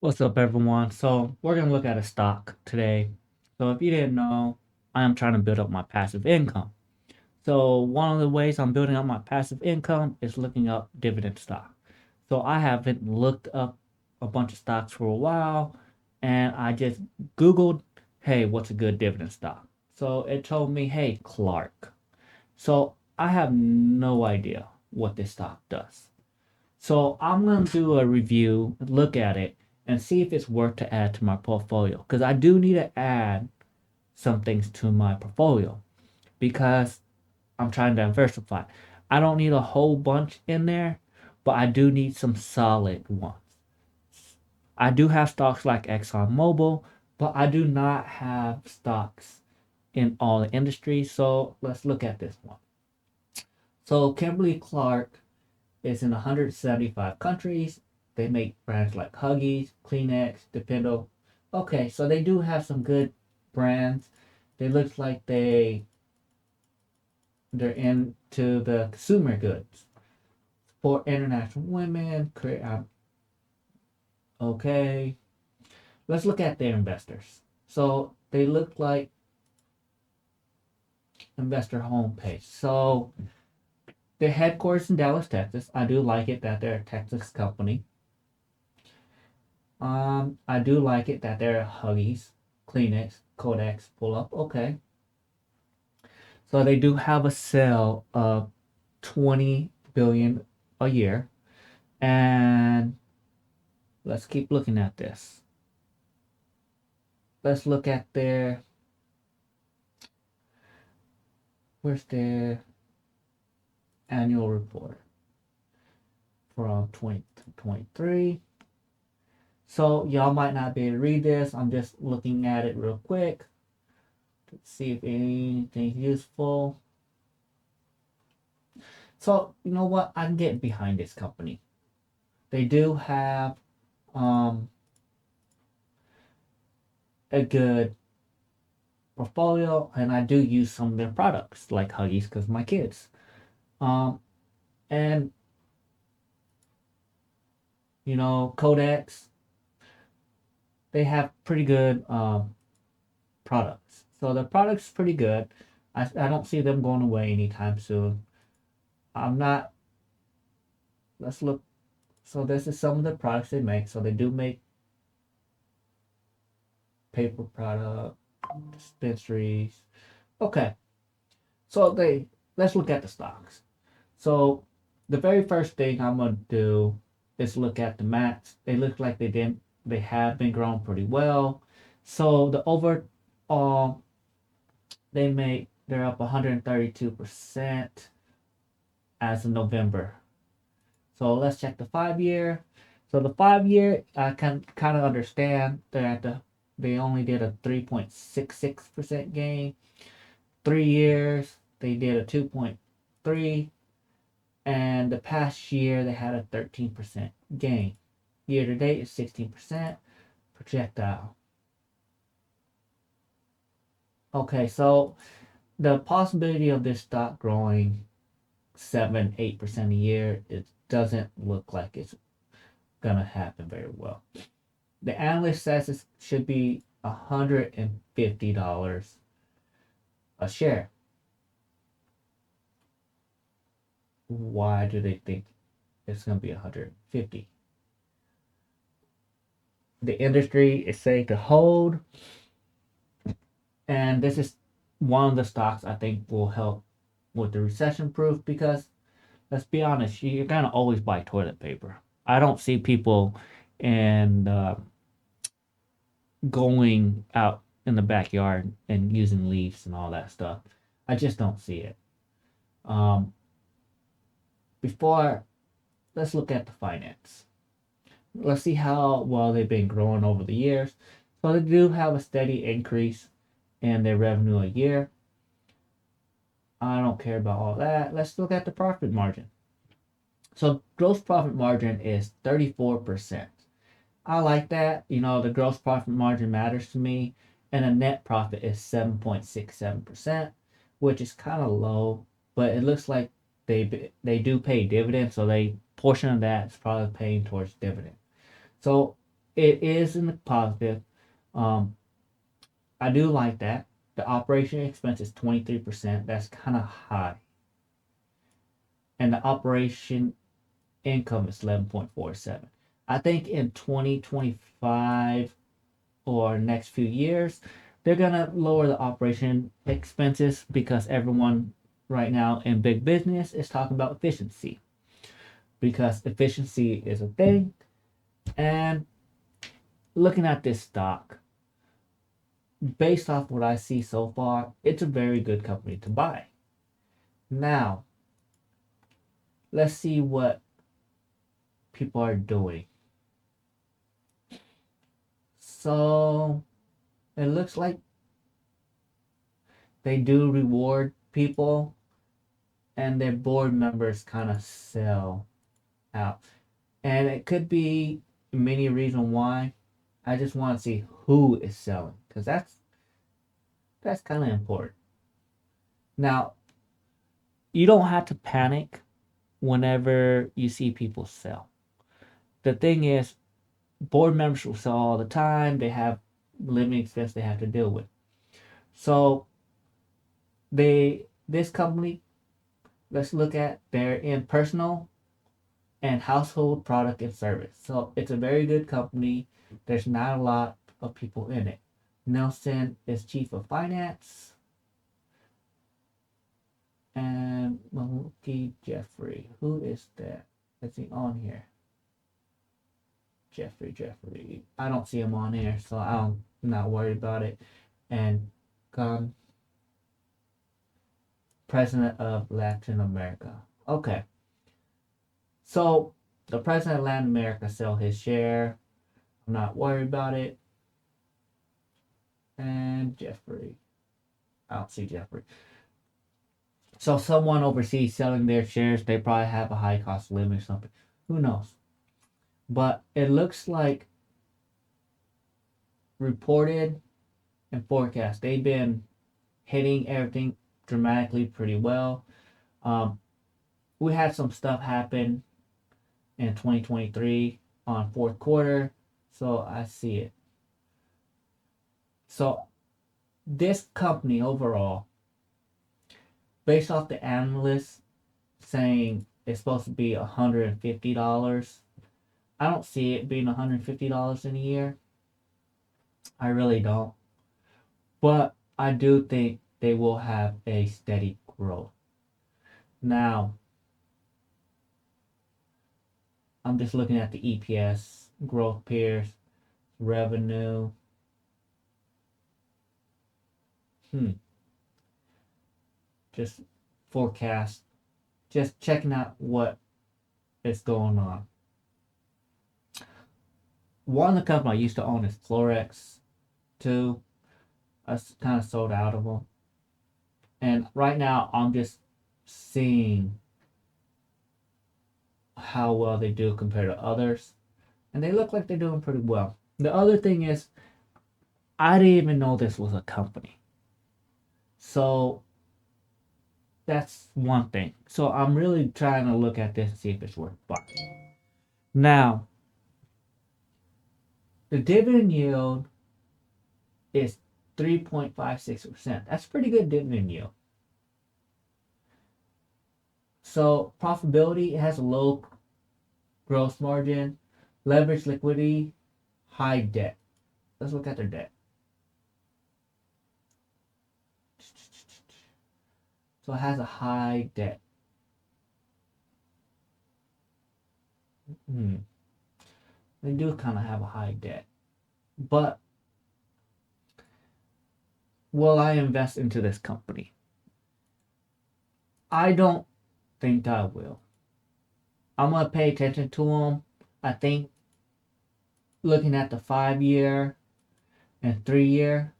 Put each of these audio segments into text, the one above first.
What's up, everyone? So, we're going to look at a stock today. So, if you didn't know, I am trying to build up my passive income. So, one of the ways I'm building up my passive income is looking up dividend stock. So, I haven't looked up a bunch of stocks for a while, and I just Googled, hey, what's a good dividend stock? So, it told me, hey, Clark. So, I have no idea what this stock does. So I'm going to do a review, look at it, and see if it's worth to add to my portfolio. Because I do need to add some things to my portfolio because I'm trying to diversify. I don't need a whole bunch in there, but I do need some solid ones. I do have stocks like ExxonMobil, but I do not have stocks in all the industries. So let's look at this one. So Kimberly Clark is in 175 countries. They make brands like Huggies, Kleenex, Dependo. Okay, so they do have some good brands. They look like they're into the consumer goods for international women. Okay, let's look at their investors. So they look like investor homepage. So their headquarters in Dallas, Texas. I do like it that they're a Texas company. I do like it that they're Huggies, Kleenex, Codex, pull up. Okay. So they do have a sale of 20 billion a year. And let's keep looking at this. Let's look at where's their annual report from 2023. So y'all might not be able to read this. I'm just looking at it real quick to see if anything's useful. So you know what? I can get behind this company. They do have um, a good portfolio, and I do use some of their products like Huggies because my kids. Um, and Codex, they have pretty good products. So the product's pretty good. I don't see them going away anytime soon. I'm not. Let's look. So this is some of the products they make. So they do make paper product dispensaries. Okay. So they let's look at the stocks. So the very first thing I'm gonna do is look at the mats. They look like they have been growing pretty well. So the overall they're up 132% as of November. So let's check the 5 year. So the 5 year I can kind of understand they only did a 3.66% gain. 3 years they did a 2.3, and the past year they had a 13% gain. Year to date is 16% projectile. Okay, so the possibility of this stock growing 7-8% a year, it doesn't look like it's gonna happen very well. The analyst says it should be $150 a share. Why do they think it's gonna be 150? The industry is saying to hold, and this is one of the stocks I think will help with the recession proof because let's be honest, you're gonna always buy toilet paper. I don't see people and going out in the backyard and using leaves and all that stuff. I just don't see it. Um, before, let's look at the finance. Let's see how well they've been growing over the years. So they do have a steady increase in their revenue a year. I don't care about all that. Let's look at the profit margin. So gross profit margin is 34%. I like that. The gross profit margin matters to me. And the net profit is 7.67%, which is kind of low, but it looks like they do pay dividends, so they portion of that is probably paying towards dividend. So it is in the positive. Um, I do like that. The operation expense is 23%. That's kind of high. And the operation income is 11.47. I think in 2025 or next few years, they're going to lower the operation expenses because everyone right now in big business is talking about efficiency. Because efficiency is a thing. And looking at this stock, based off what I see so far, it's a very good company to buy. Now, let's see what people are doing. So, it looks like they do reward people and their board members kind of sell out. And it could be many reasons why. I just want to see who is selling because that's kind of important. Now, you don't have to panic whenever you see people sell. The thing is, board members will sell all the time. They have living expense they have to deal with. So this company, let's look at they're in personal and household product and service. So it's a very good company. There's not a lot of people in it. Nelson is chief of finance. And Maluki Jeffrey. Who is that? Is he on here? Jeffrey. I don't see him on here, so I'm not worried about it. And president of Latin America. Okay. So the president of Latin America sell his share. I'm not worried about it. And Jeffrey. I don't see Jeffrey. So someone overseas selling their shares, they probably have a high cost of living or something. Who knows? But it looks like reported and forecast, they've been hitting everything dramatically pretty well. We had some stuff happen in 2023 on fourth quarter, so I see it. So this company overall, based off the analysts saying it's supposed to be $150, I don't see it being $150 in a year. I really don't. But I do think they will have a steady growth. Now, I'm just looking at the EPS, growth peers, revenue. Just forecast. Just checking out what is going on. One of the companies I used to own is Clorox too. I kind of sold out of them. And right now I'm just seeing how well they do compared to others. And they look like they're doing pretty well. The other thing is, I didn't even know this was a company. So that's one thing. So I'm really trying to look at this and see if it's worth buying. Now, the dividend yield is 3.56%. That's pretty good dividend yield. So profitability, it has a low gross margin, leverage liquidity, high debt. Let's look at their debt. So it has a high debt. They do kind of have a high debt. But will I invest into this company? I don't think I will. I'm going to pay attention to them. I think looking at the 5-year and 3-year,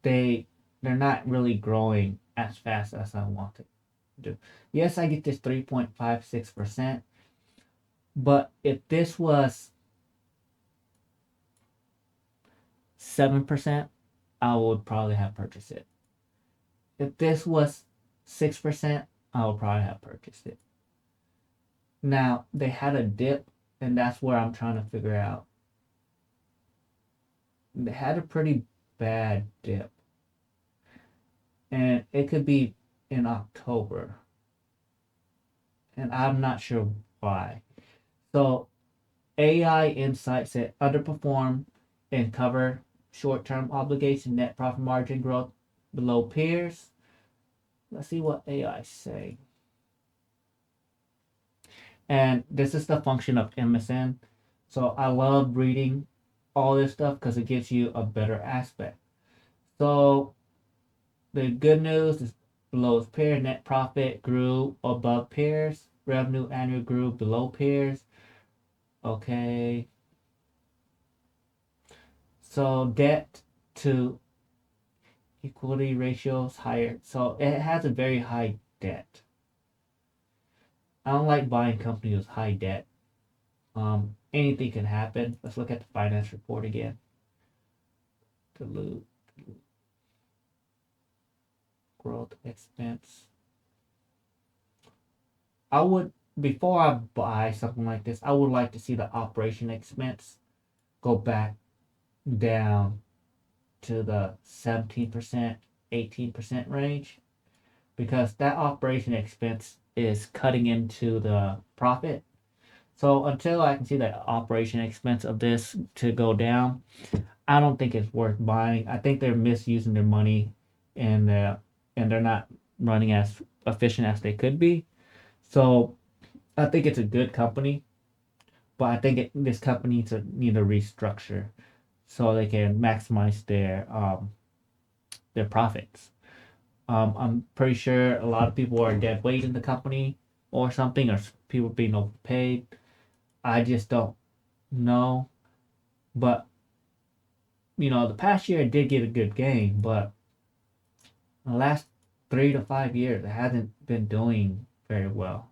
they're not really growing as fast as I want it to do. Yes, I get this 3.56%, but if this was 7%, I would probably have purchased it. If this was 6%, I would probably have purchased it. Now, they had a dip, and that's where I'm trying to figure out They had a pretty bad dip, and it could be in October, and I'm not sure why. So AI Insight said underperform and cover short-term obligation net profit margin growth below peers. Let's see what AI say. And this is the function of MSN. So I love reading all this stuff because it gives you a better aspect. So the good news is below peer net profit grew above peers. Revenue annual grew below peers. Okay. So debt to equity ratio is higher. So it has a very high debt. I don't like buying companies with high debt. Anything can happen. Let's look at the finance report again. Dilute growth expense. I would, before I buy something like this, I would like to see the operation expense go back down to the 17%, 18% range, because that operation expense is cutting into the profit. So until I can see the operation expense of this to go down, I don't think it's worth buying. I think they're misusing their money, and they're not running as efficient as they could be. So I think it's a good company, but I think this company needs to need a restructure so they can maximize their profits. I'm pretty sure a lot of people are dead weight in the company or something, or people being overpaid. I just don't know. But the past year it did get a good gain, but in the last 3 to 5 years it hasn't been doing very well,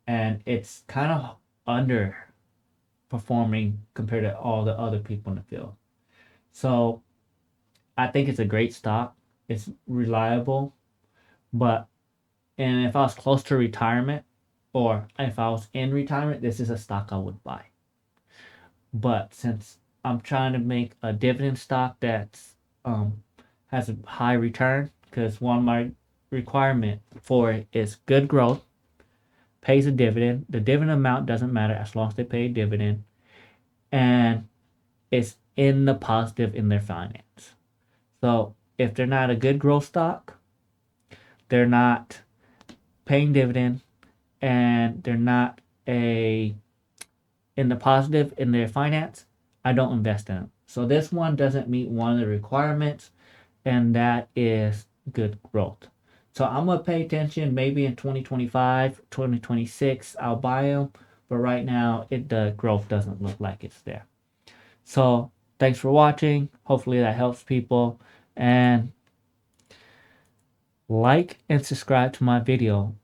and it's kind of underperforming compared to all the other people in the field. So I think it's a great stock. It's reliable, but and if I was close to retirement, or if I was in retirement, this is a stock I would buy. But since I'm trying to make a dividend stock that's has a high return, because one of my requirement for it is good growth, pays a dividend. The dividend amount doesn't matter as long as they pay a dividend, and it's in the positive in their finance. So if they're not a good growth stock, they're not paying dividend, and they're not a in the positive in their finance, I don't invest in them. So this one doesn't meet one of the requirements, and that is good growth. So I'm going to pay attention. Maybe in 2025, 2026, I'll buy them. But right now, the growth doesn't look like it's there. So thanks for watching. Hopefully that helps people. And like and subscribe to my video